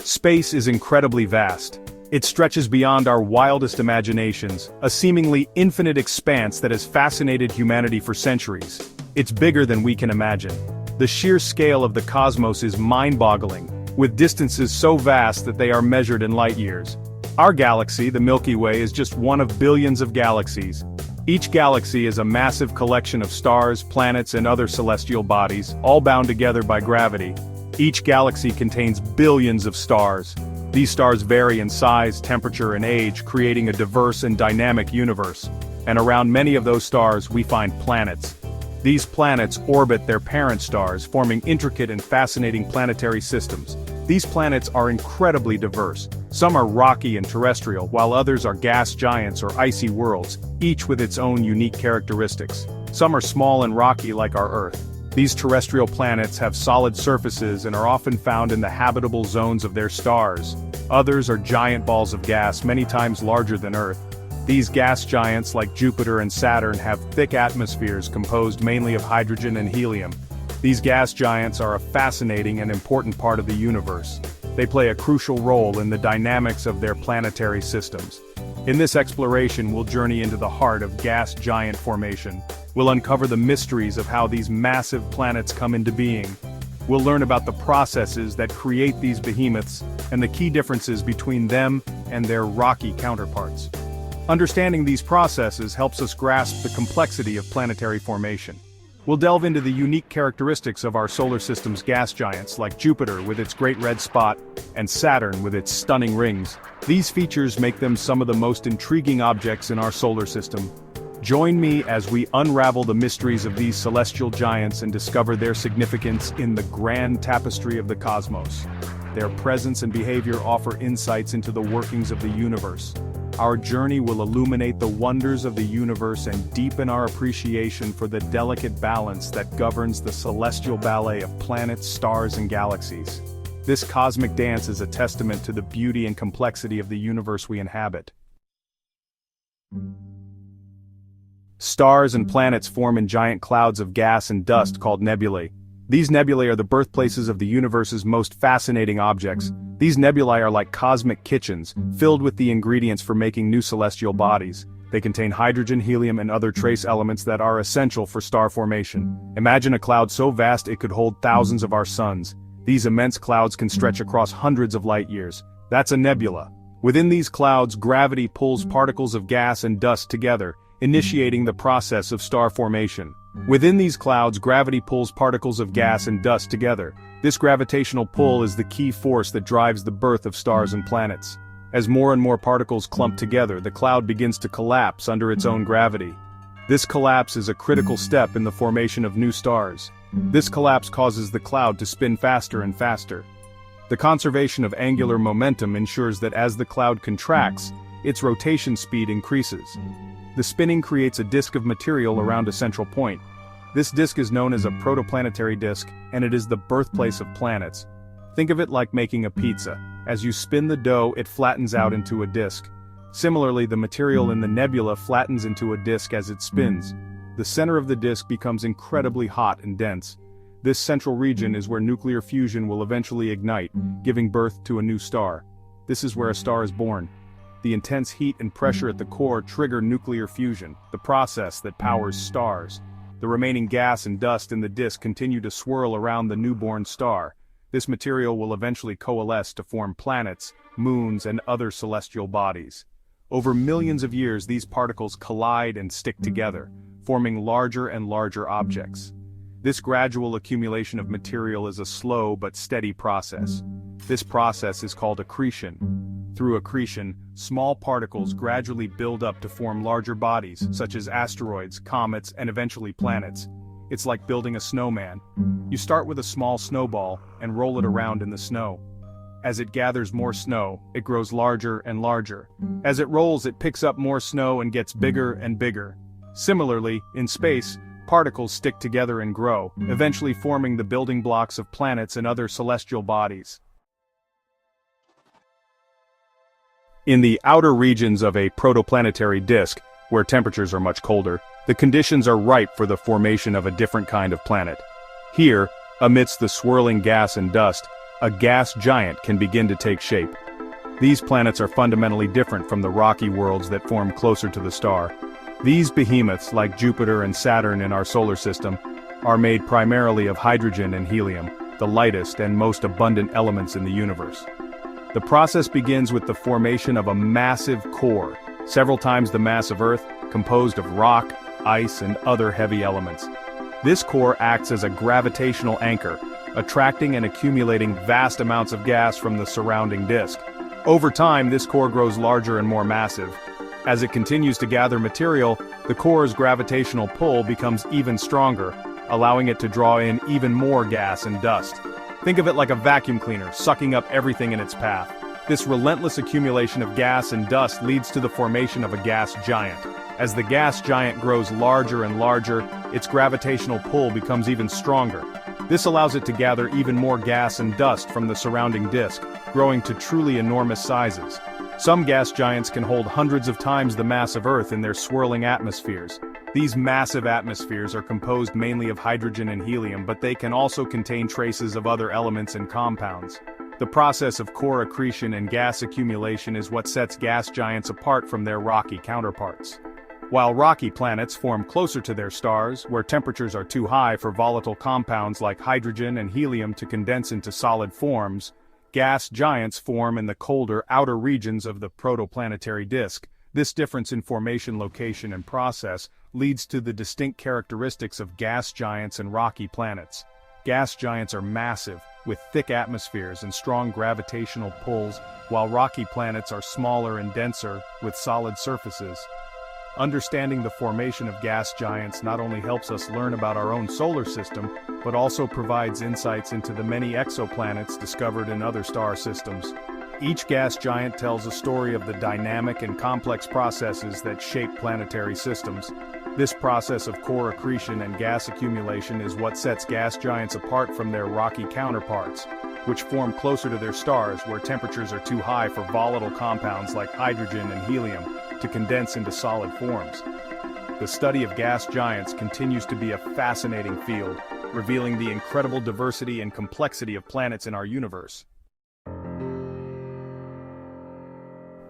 Space is incredibly vast. It stretches beyond our wildest imaginations, a seemingly infinite expanse that has fascinated humanity for centuries. It's bigger than we can imagine. The sheer scale of the cosmos is mind-boggling, with distances so vast that they are measured in light years. Our galaxy, the Milky Way, is just one of billions of galaxies. Each galaxy is a massive collection of stars, planets, and other celestial bodies, all bound together by gravity. Each galaxy contains billions of stars. These stars vary in size, temperature, and age, creating a diverse and dynamic universe. And around many of those stars we find planets. These planets orbit their parent stars, forming intricate and fascinating planetary systems. These planets are incredibly diverse. Some are rocky and terrestrial, while others are gas giants or icy worlds, each with its own unique characteristics. Some are small and rocky like our Earth. These terrestrial planets have solid surfaces and are often found in the habitable zones of their stars. Others are giant balls of gas many times larger than Earth. These gas giants, like Jupiter and Saturn, have thick atmospheres composed mainly of hydrogen and helium. These gas giants are a fascinating and important part of the universe. They play a crucial role in the dynamics of their planetary systems. In this exploration, we'll journey into the heart of gas giant formation. We'll uncover the mysteries of how these massive planets come into being. We'll learn about the processes that create these behemoths and the key differences between them and their rocky counterparts. Understanding these processes helps us grasp the complexity of planetary formation. We'll delve into the unique characteristics of our solar system's gas giants, like Jupiter with its great red spot, and Saturn with its stunning rings. These features make them some of the most intriguing objects in our solar system. Join me as we unravel the mysteries of these celestial giants and discover their significance in the grand tapestry of the cosmos. Their presence and behavior offer insights into the workings of the universe. Our journey will illuminate the wonders of the universe and deepen our appreciation for the delicate balance that governs the celestial ballet of planets, stars, and galaxies. This cosmic dance is a testament to the beauty and complexity of the universe we inhabit. Stars and planets form in giant clouds of gas and dust called nebulae. These nebulae are the birthplaces of the universe's most fascinating objects. These nebulae are like cosmic kitchens, filled with the ingredients for making new celestial bodies. They contain hydrogen, helium, and other trace elements that are essential for star formation. Imagine a cloud so vast it could hold thousands of our suns. These immense clouds can stretch across hundreds of light years. That's a nebula. Within these clouds, gravity pulls particles of gas and dust together, initiating the process of star formation. Within these clouds, gravity pulls particles of gas and dust together. This gravitational pull is the key force that drives the birth of stars and planets. As more and more particles clump together, the cloud begins to collapse under its own gravity. This collapse is a critical step in the formation of new stars. This collapse causes the cloud to spin faster and faster. The conservation of angular momentum ensures that as the cloud contracts, its rotation speed increases. The spinning creates a disk of material around a central point. This disk is known as a protoplanetary disk, and it is the birthplace of planets. Think of it like making a pizza. As you spin the dough, it flattens out into a disk. Similarly, the material in the nebula flattens into a disk as it spins. The center of the disk becomes incredibly hot and dense. This central region is where nuclear fusion will eventually ignite, giving birth to a new star. This is where a star is born. The intense heat and pressure at the core trigger nuclear fusion, the process that powers stars. The remaining gas and dust in the disk continue to swirl around the newborn star. This material will eventually coalesce to form planets, moons, and other celestial bodies. Over millions of years, these particles collide and stick together, forming larger and larger objects. This gradual accumulation of material is a slow but steady process. This process is called accretion. Through accretion, small particles gradually build up to form larger bodies, such as asteroids, comets, and eventually planets. It's like building a snowman. You start with a small snowball and roll it around in the snow. As it gathers more snow, it grows larger and larger. As it rolls, it picks up more snow and gets bigger and bigger. Similarly, in space, particles stick together and grow, eventually forming the building blocks of planets and other celestial bodies. In the outer regions of a protoplanetary disk, where temperatures are much colder, the conditions are ripe for the formation of a different kind of planet. Here, amidst the swirling gas and dust, a gas giant can begin to take shape. These planets are fundamentally different from the rocky worlds that form closer to the star. These behemoths, like Jupiter and Saturn in our solar system, are made primarily of hydrogen and helium, the lightest and most abundant elements in the universe. The process begins with the formation of a massive core, several times the mass of Earth, composed of rock, ice, and other heavy elements. This core acts as a gravitational anchor, attracting and accumulating vast amounts of gas from the surrounding disk. Over time, this core grows larger and more massive. As it continues to gather material, the core's gravitational pull becomes even stronger, allowing it to draw in even more gas and dust. Think of it like a vacuum cleaner, sucking up everything in its path. This relentless accumulation of gas and dust leads to the formation of a gas giant. As the gas giant grows larger and larger, its gravitational pull becomes even stronger. This allows it to gather even more gas and dust from the surrounding disk, growing to truly enormous sizes. Some gas giants can hold hundreds of times the mass of Earth in their swirling atmospheres. These massive atmospheres are composed mainly of hydrogen and helium, but they can also contain traces of other elements and compounds. The process of core accretion and gas accumulation is what sets gas giants apart from their rocky counterparts. While rocky planets form closer to their stars, where temperatures are too high for volatile compounds like hydrogen and helium to condense into solid forms, gas giants form in the colder outer regions of the protoplanetary disk. This difference in formation location and process leads to the distinct characteristics of gas giants and rocky planets. Gas giants are massive, with thick atmospheres and strong gravitational pulls, while rocky planets are smaller and denser, with solid surfaces. Understanding the formation of gas giants not only helps us learn about our own solar system, but also provides insights into the many exoplanets discovered in other star systems. Each gas giant tells a story of the dynamic and complex processes that shape planetary systems. This process of core accretion and gas accumulation is what sets gas giants apart from their rocky counterparts, which form closer to their stars where temperatures are too high for volatile compounds like hydrogen and helium to condense into solid forms. The study of gas giants continues to be a fascinating field, revealing the incredible diversity and complexity of planets in our universe.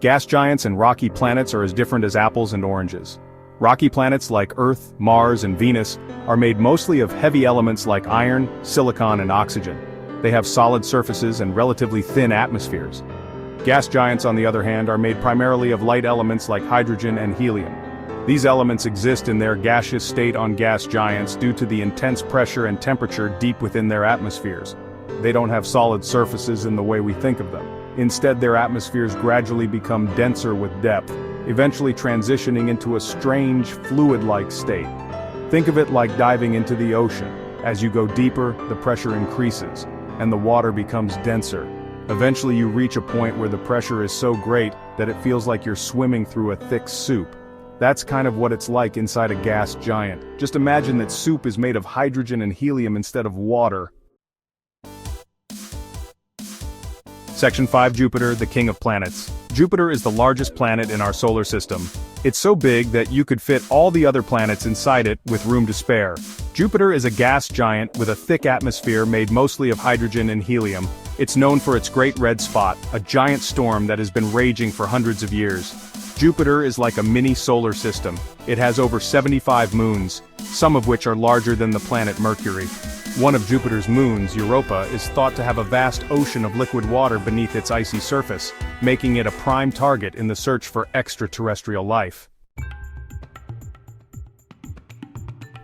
Gas giants and rocky planets are as different as apples and oranges. Rocky planets like Earth, Mars, and Venus are made mostly of heavy elements like iron, silicon, and oxygen. They have solid surfaces and relatively thin atmospheres. Gas giants, on the other hand, are made primarily of light elements like hydrogen and helium. These elements exist in their gaseous state on gas giants due to the intense pressure and temperature deep within their atmospheres. They don't have solid surfaces in the way we think of them. Instead, their atmospheres gradually become denser with depth, eventually transitioning into a strange, fluid-like state. Think of it like diving into the ocean. As you go deeper, the pressure increases, and the water becomes denser. Eventually you reach a point where the pressure is so great that it feels like you're swimming through a thick soup. That's kind of what it's like inside a gas giant. Just imagine that soup is made of hydrogen and helium instead of water. Section 5. Jupiter, the king of planets. Jupiter is the largest planet in our solar system. It's so big that you could fit all the other planets inside it with room to spare. Jupiter is a gas giant with a thick atmosphere made mostly of hydrogen and helium. It's known for its Great Red Spot, a giant storm that has been raging for hundreds of years. Jupiter is like a mini solar system. It has over 75 moons, some of which are larger than the planet Mercury. One of Jupiter's moons, Europa, is thought to have a vast ocean of liquid water beneath its icy surface, making it a prime target in the search for extraterrestrial life.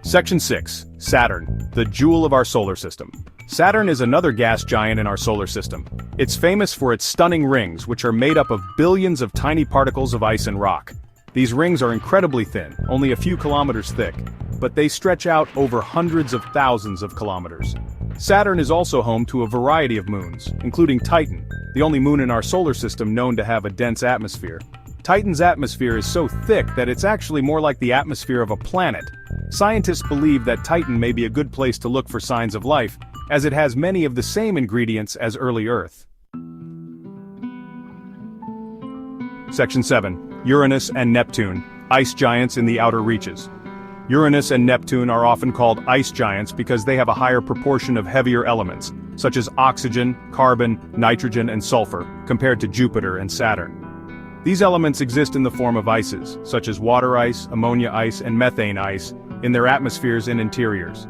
Section 6. Saturn, the jewel of our solar system. Saturn is another gas giant in our solar system. It's famous for its stunning rings, which are made up of billions of tiny particles of ice and rock. These rings are incredibly thin, only a few kilometers thick, but they stretch out over hundreds of thousands of kilometers. Saturn is also home to a variety of moons, including Titan, the only moon in our solar system known to have a dense atmosphere. Titan's atmosphere is so thick that it's actually more like the atmosphere of a planet. Scientists believe that Titan may be a good place to look for signs of life, as it has many of the same ingredients as early Earth. Section 7. Uranus and Neptune, ice giants in the outer reaches. Uranus and Neptune are often called ice giants because they have a higher proportion of heavier elements, such as oxygen, carbon, nitrogen, and sulfur, compared to Jupiter and Saturn. These elements exist in the form of ices, such as water ice, ammonia ice, and methane ice, in their atmospheres and interiors.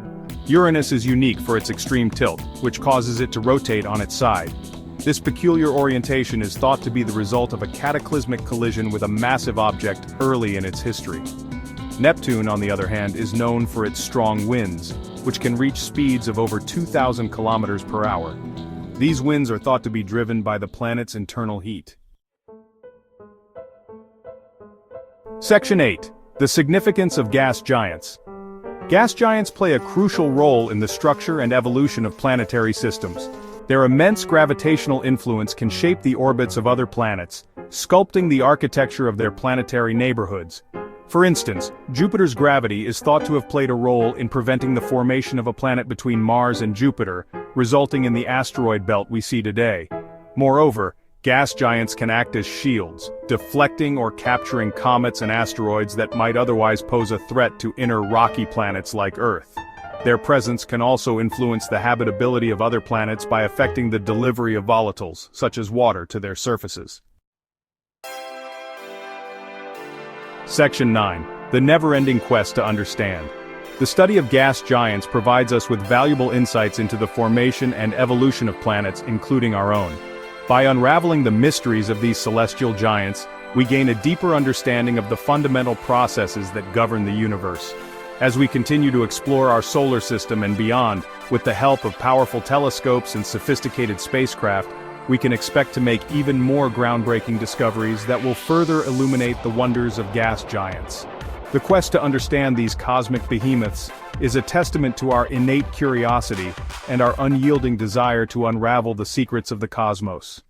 Uranus is unique for its extreme tilt, which causes it to rotate on its side. This peculiar orientation is thought to be the result of a cataclysmic collision with a massive object early in its history. Neptune, on the other hand, is known for its strong winds, which can reach speeds of over 2,000 kilometers per hour. These winds are thought to be driven by the planet's internal heat. Section 8. The significance of gas giants. Gas giants play a crucial role in the structure and evolution of planetary systems. Their immense gravitational influence can shape the orbits of other planets, sculpting the architecture of their planetary neighborhoods. For instance, Jupiter's gravity is thought to have played a role in preventing the formation of a planet between Mars and Jupiter, resulting in the asteroid belt we see today. Moreover, gas giants can act as shields, deflecting or capturing comets and asteroids that might otherwise pose a threat to inner rocky planets like Earth. Their presence can also influence the habitability of other planets by affecting the delivery of volatiles, such as water, to their surfaces. Section 9. The never-ending quest to understand. The study of gas giants provides us with valuable insights into the formation and evolution of planets, including our own. By unraveling the mysteries of these celestial giants, we gain a deeper understanding of the fundamental processes that govern the universe. As we continue to explore our solar system and beyond, with the help of powerful telescopes and sophisticated spacecraft, we can expect to make even more groundbreaking discoveries that will further illuminate the wonders of gas giants. The quest to understand these cosmic behemoths is a testament to our innate curiosity and our unyielding desire to unravel the secrets of the cosmos.